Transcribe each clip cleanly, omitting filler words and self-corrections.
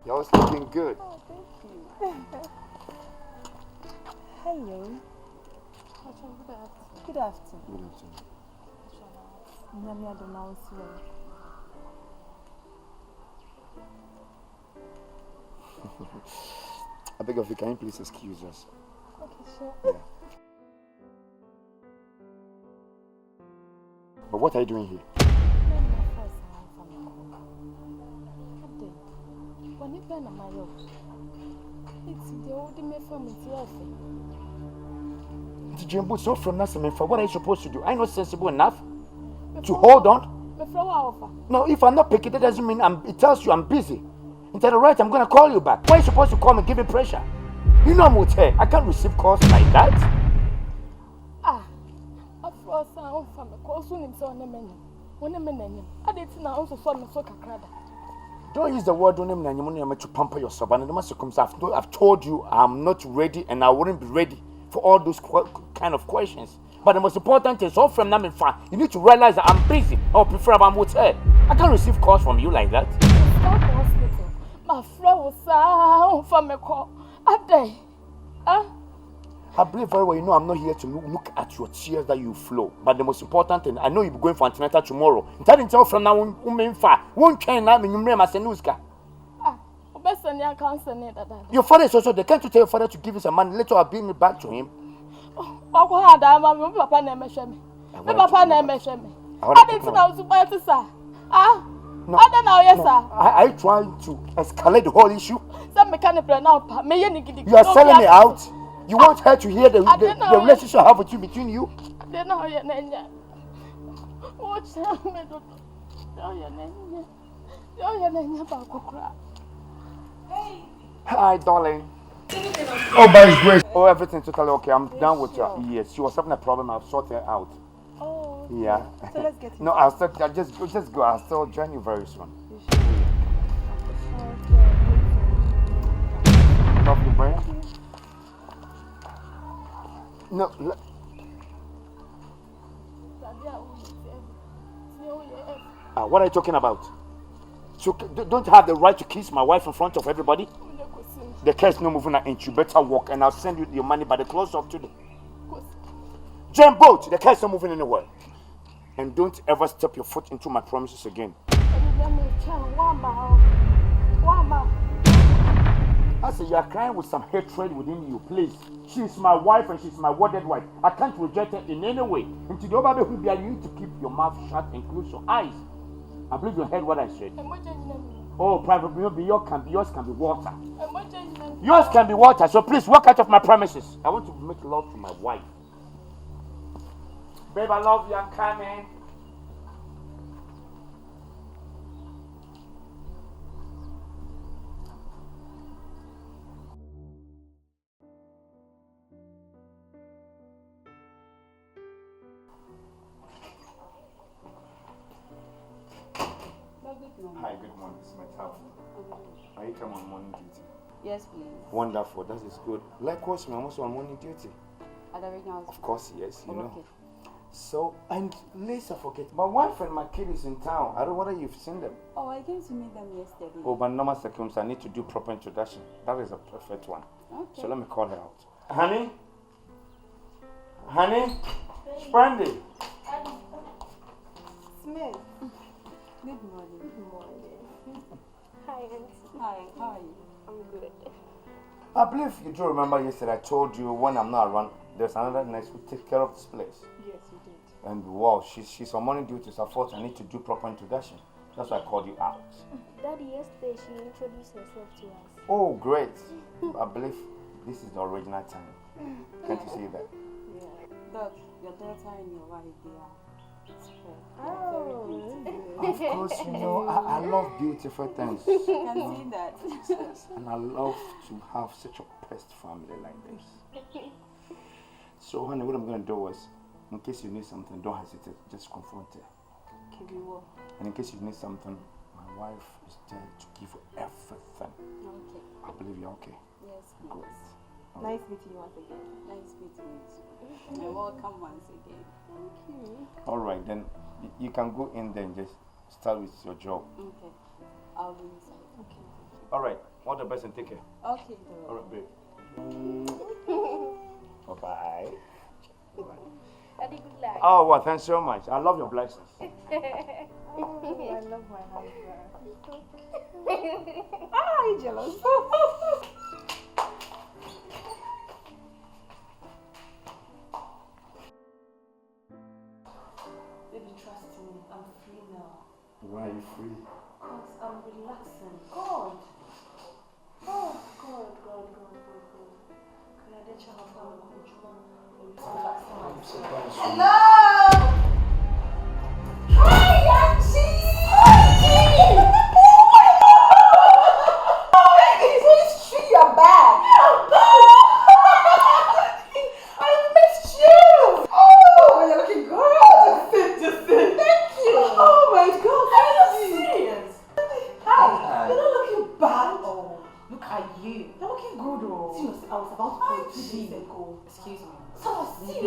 Y'all looking good. Oh, thank you. Hello. Good afternoon. Good afternoon. I beg of you, can you please excuse us? Okay, sure. Yeah. But what are you doing here? Jimbo, so from nothing, for what are you supposed to do? I'm not sensible enough to hold on. No, if I'm not picking, that doesn't mean it tells you I'm busy. Instead of right, I'm going to call you back. Why are you supposed to call me and give me pressure? You know I'm with her. I can't receive calls like that. Don't use the word to pamper yourself. I've told you I'm not ready and I wouldn't be ready for all those kind of questions. But the most important is, all from now in fact, you need to realize that I'm busy or prefer I'm with her. I can't receive calls from you like that. My friend was from a call. I believe very well you know I'm not here to look at your tears that you flow. But the most important thing, I know you'll be going for antenatal tomorrow. Tell from now won't train now in your Your father is also there. Can't you tell your father to give you some money? Later I'll bring it back to him. I trying to escalate the whole issue? You are selling me out? You want her to hear the relationship I have with you between you? Hi, darling. Oh, by His grace. Oh, everything's totally okay. I'm done with her. Yes, she was having a problem. I've sorted her out. Oh, okay. Yeah. So let's get No, I'll just go. I'll still join you very soon. Love you, Brian. No. What are you talking about? So, don't you have the right to kiss my wife in front of everybody? The case no moving an inch. You better walk, and I'll send you your money by the close of today. Jump boat. The case not moving anywhere. And don't ever step your foot into my promises again. I say you are crying with some hatred within you. Please, she's my wife and she's my wedded wife. I can't reject her in any way. And to the other who be, you need to keep your mouth shut and close your eyes. I believe you heard what I said. Oh, private, yours can be water. Yours can be water. So please walk out of my premises. I want to make love to my wife. Babe, I love you. I'm coming. Hi, good morning. It's my town. Are you come on morning duty? Yes, please. Wonderful. That is good. Likewise, I'm also on morning duty. At the regional hospital? Of course, yes. You know. Okay. So, and lest I forget, my wife and my kid is in town. I don't know whether you've seen them. Oh, I came to meet them yesterday. Oh, but normal circumstances, I need to do proper introduction. That is a perfect one. Okay. So let me call her out. Honey? Honey? Splendid. Smith. Good morning. Good morning. Hi, Auntie. Hi, how are you? I'm good. I believe you do remember yesterday I told you when I'm not around, there's another nurse who takes care of this place. Yes, you did. And wow, she's on morning duty, so I thought I need to do proper introduction. That's why I called you out. Daddy, yesterday she introduced herself to us. Oh, great. I believe this is the original time. Can't you see that? Yeah. Doc, your daughter and your wife, they are Oh, Of course, you know, I love beautiful things. I can see that. And I love to have such a best family like this. So, honey, what I'm going to do is, in case you need something, don't hesitate, just confront her. Okay, we will. And in case you need something, my wife is there to give you everything. Okay. I believe you're okay. Yes, please. Good. Nice meeting you once again. Nice meeting you too. And welcome once again. Thank you. All right, then you can go in there and just start with your job. Okay. I'll be inside. Okay. All right. All the best and take care. Okay. All right, babe. Bye-bye. Daddy, good luck. Oh, well, thanks so much. I love your blessings. I love my husband. Ah, you jealous? Baby, trust me. I'm free now. Why are you free? Because I'm relaxing. God. Oh, God. Can I let you have fun? Hello! Hi, Auntie! Oh, it's true, you're back. I missed you. Oh, you're looking good. Just sit. Thank you. Oh my God, are you serious? Hi. You're not looking bad. Oh, look at you. You're looking good, oh. Seriously, I was about to call you 2 days ago. Excuse me. So serious.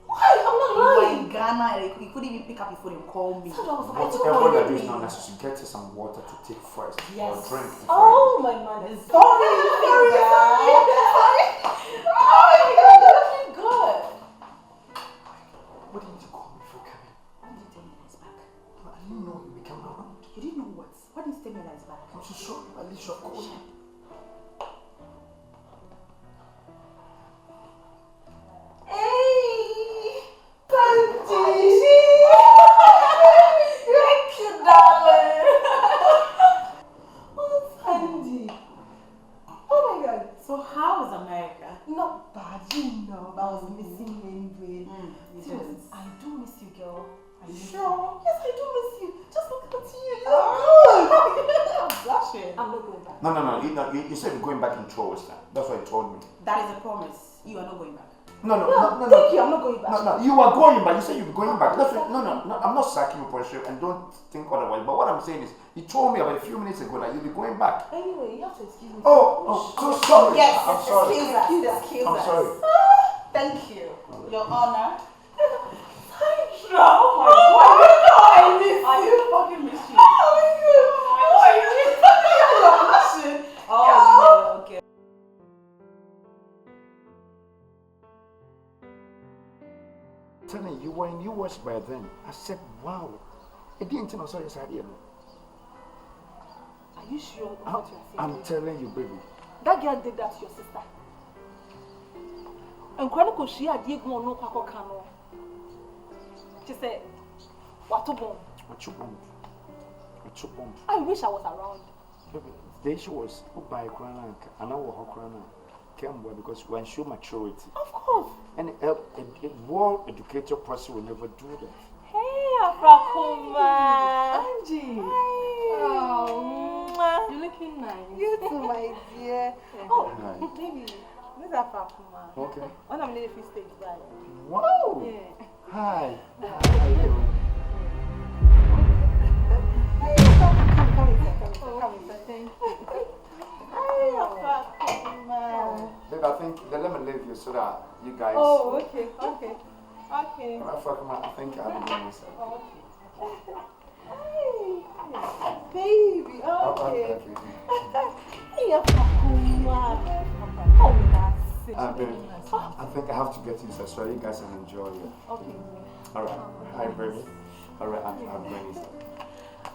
Why? I'm not lying. You were in Ghana and you couldn't even pick up your phone and call me. Whatever that is now necessary, get you some water to take first. Yes. Or drink. Oh my man. Sorry. Oh my God, you're looking good. What did you call me for coming? What did you tell me that it's back? I didn't know you became around. You didn't know what? What did you tell me that it's back? I'm so sorry. At least you're calling. Hey, Sanji. Thank you, darling. Oh, Sanji. Oh my God. So how is America? Not bad, you know. I was missing you anyway. Seriously, I do miss you, girl. Are you sure? Yes, I do miss you. Just look at you. You look good. I'm blushing. I'm not going back. No. You said you're going back in 2 hours time. That's what you told me. That is a promise. You are not going back. No. Thank you. I'm not going back. No. You are going back. You said you're going back. That's what, no. I'm not sacking you for sure, and don't think otherwise. But what I'm saying is, you told me about a few minutes ago that you'll be going back. Anyway, you have to excuse me. Oh, so sorry. Yes, I'm sorry. Excuse I'm us. sorry. Thank you. Your Honor. Oh my God. I miss you. I fucking miss you. Oh my God. You're blushing. Oh, okay. Telling you were in US by then. I said, wow. It didn't tell us all this idea. Are you sure of what you're saying? I'm telling you, baby. That girl did that to your sister. And Chronicle, she had Diego no Quaco Cano. She said, what you want? I wish I was around. Baby, the issue was by a crown and I was her crown. Because when she maturity. Of course. And a well-educated person will never do that. Hey, Afrakoma. Angie. Oh, You're looking nice. you too, my dear. Oh, baby, this is Afrakoma. Okay. When I'm in the free stage, right? Wow. Yeah. Hi. How are you doing? Come inside. Thank you. Hey, Afrakoma. Babe, I think let me leave you so that you guys. Oh, okay. I think I'll be doing this. Hey, baby. Okay. Hey, Afrakoma. Oh, that's it. I think I have to get inside so you guys can enjoy it. Okay. Alright. Hi, baby. Alright, I'm going inside.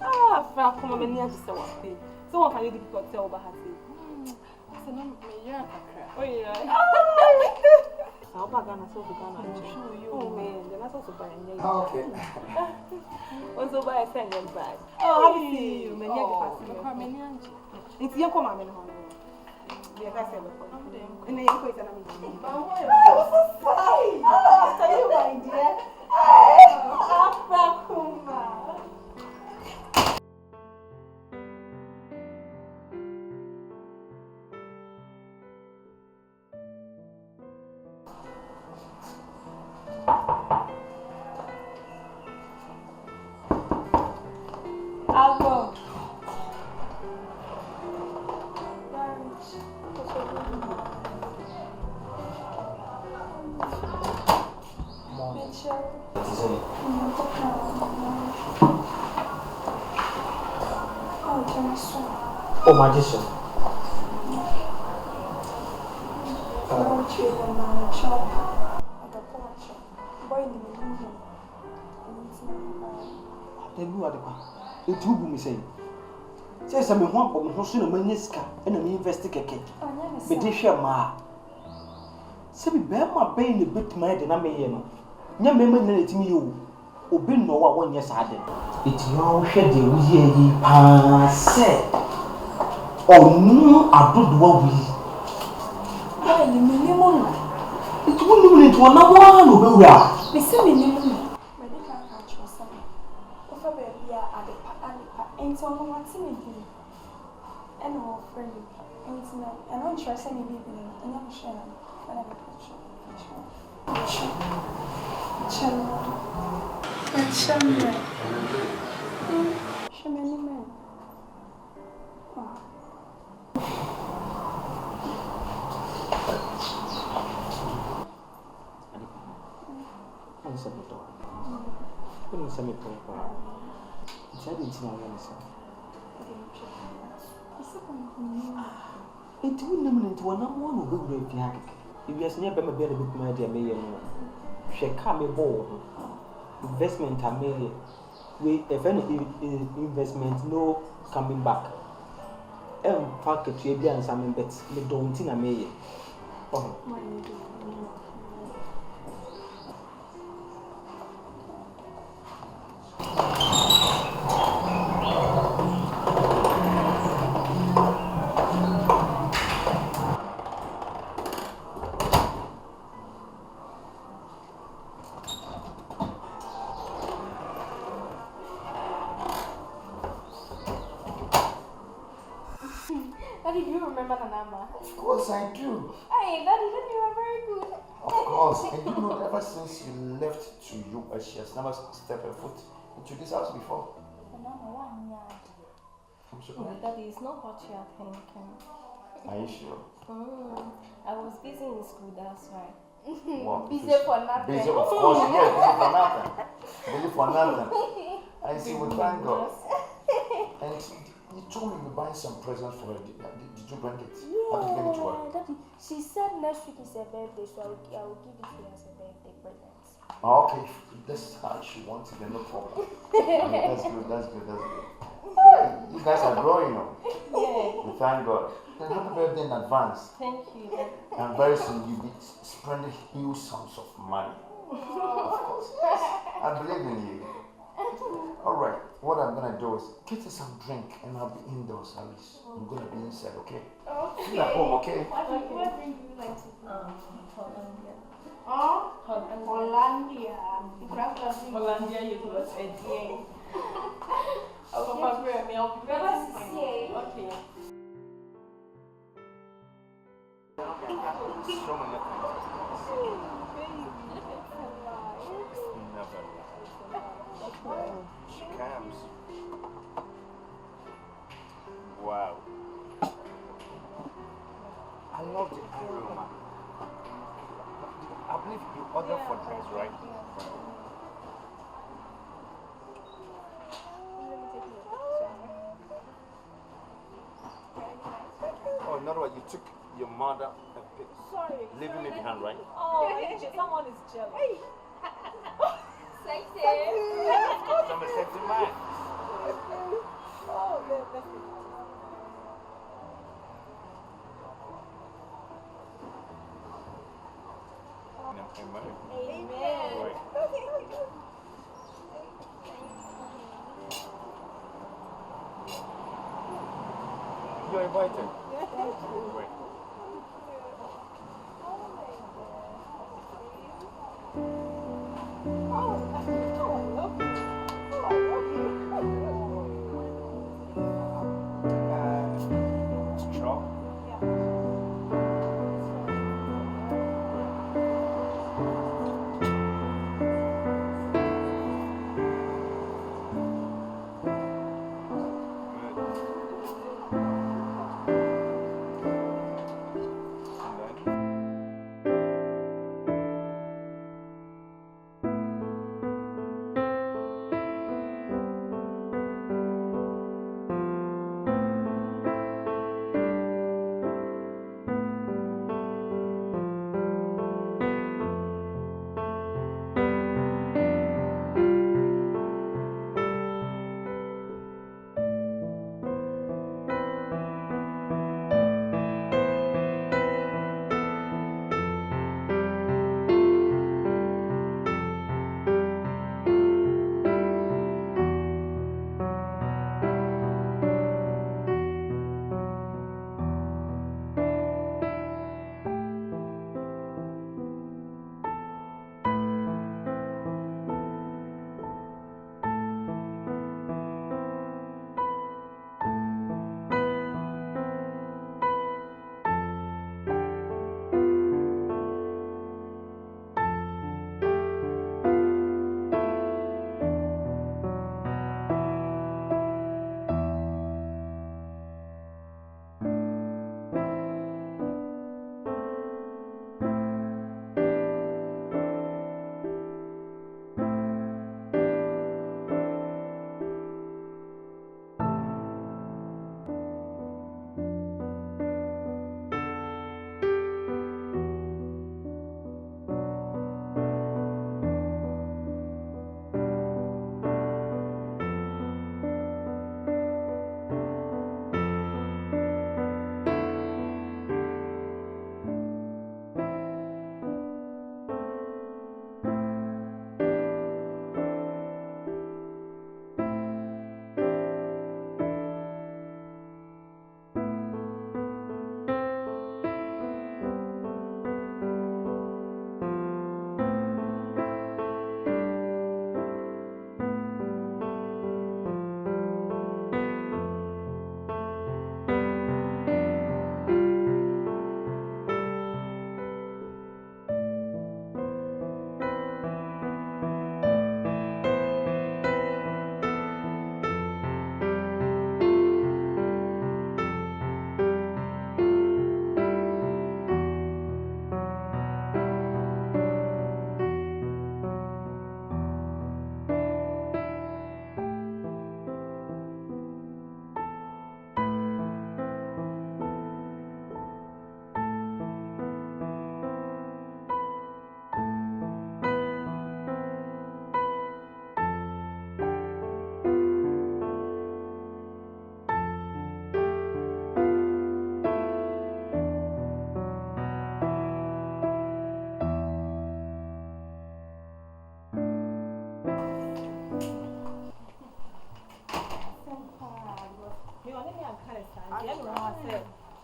Afrakoma, I'm near to say one thing. Someone can really difficult to tell about her thing. I said, no, you're a Oh, yeah. I'll buy Ghana, so Ghana. Oh, man, then I also buy a new. Okay. Also buy a second bag. Oh, happy to see you. Many of the it's young come on, yes, I said, and then you go to the meeting. Oh, so sorry. After you, my dear. Afrakoma. I'll go. Oh, magician. It's who me say. Says I'm one for who soon a maniska and an investigate. But they share ma. Say, bear my pain a bit mad and I may know. Young men let me you. Obin no one yes I did. It's your shed ye pass. Oh no, I don't what we. It wouldn't into another one over there. The same minimum. And so, what's in it? And all friendly. And I'm sure some baby and I'm sure when I'm It wouldn't into one who will be happy. If you have never been a bit my dear mayor, she come a ball. Investment a million. We if any investment no coming back. Packet to be and some bets, the don't in a million. Oh. Daddy, do you remember Nanama? Of course I do. Hey, Daddy, you are very good. Of course. And you know, ever since you left to US, she has never stepped a foot into this house before. Nanama, one yard. I'm surprised. Daddy, it's not what you are thinking. Are you sure? I was busy in school, that's why. What? Busy for nothing. Busy, of course, yeah, busy for nothing. Busy for nothing. I see, we thank God. And you told me you buy some presents for her. Did you bring it? How did you give it to her? Daddy, she said next week is her birthday, so I will give it to her as a birthday present. Okay, this is how she wants it, then no problem. That's good. You guys are growing up. Yeah. We thank God. Then happy birthday in advance. Thank you, Daddy. And very soon you'll be spending huge sums of money. Of course. I believe in you. Alright, what I'm gonna do is get you some drink and I'll be indoors, Alice. I'm gonna be inside, okay? Okay. You're at home, okay? Where do you like to go? Hollandia. Oh, Hollandia. Hollandia, you was a day. Okay. Okay. So many Never. Scams. Wow. I love the aroma. I believe you order for drinks, right? Oh, in other words, you took your mother a pic. Sorry. Leaving me behind, right? Oh, someone is jealous. Sexy. I'm a sexy man. Oh, that's it. I'm married. Amen. Right. You're invited. Right. Straw? Good.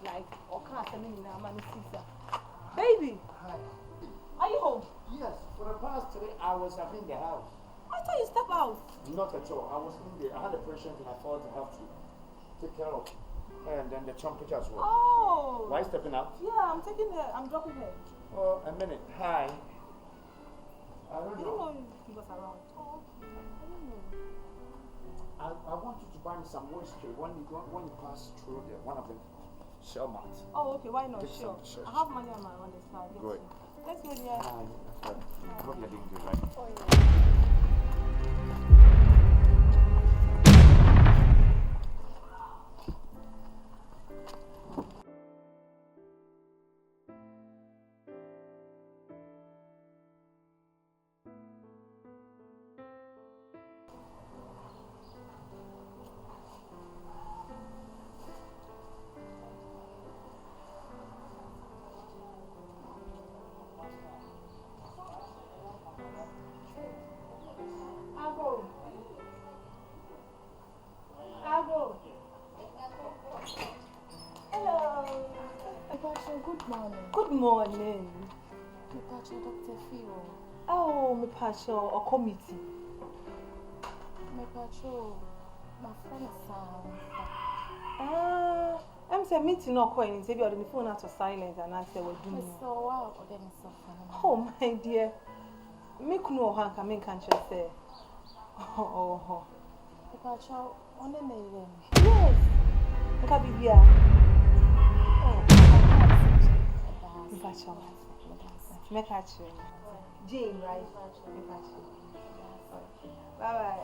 like, or can't send me now, man, sister. Baby, Hi. are you home? Yes, for the past 3 hours I've been in the house. I thought you stepped out. Not at all. I was in there. I had a patient and I thought I have to take care of her and then the temperature as well. Oh. Why stepping out? Yeah, I'm dropping her. Oh, a minute. Hi. I I don't didn't know. know he was around. Oh, okay. I don't know. I want you to buy me some moisture when you pass through there. One of them shell mats. Oh, okay, why not? Take Sure. some I have money on the side. Good. Let's go there. Hi. Hope you're doing good, right? Oh, yeah. Hello. Good morning. Good morning. Mipacho, Dr. Fio. Oh, Mipacho, or committee. Mipacho, my friend I'm saying meeting not calling. Say you're on the phone out of silence and I say we're doing. so wow, or them so Oh my dear. Make no hank I mean can't you say. Oh. Mipacho, on the name. Yes. Kabibia. Oh. Mipacho. Make her chill. Jane, right? Mipacho. Bye bye.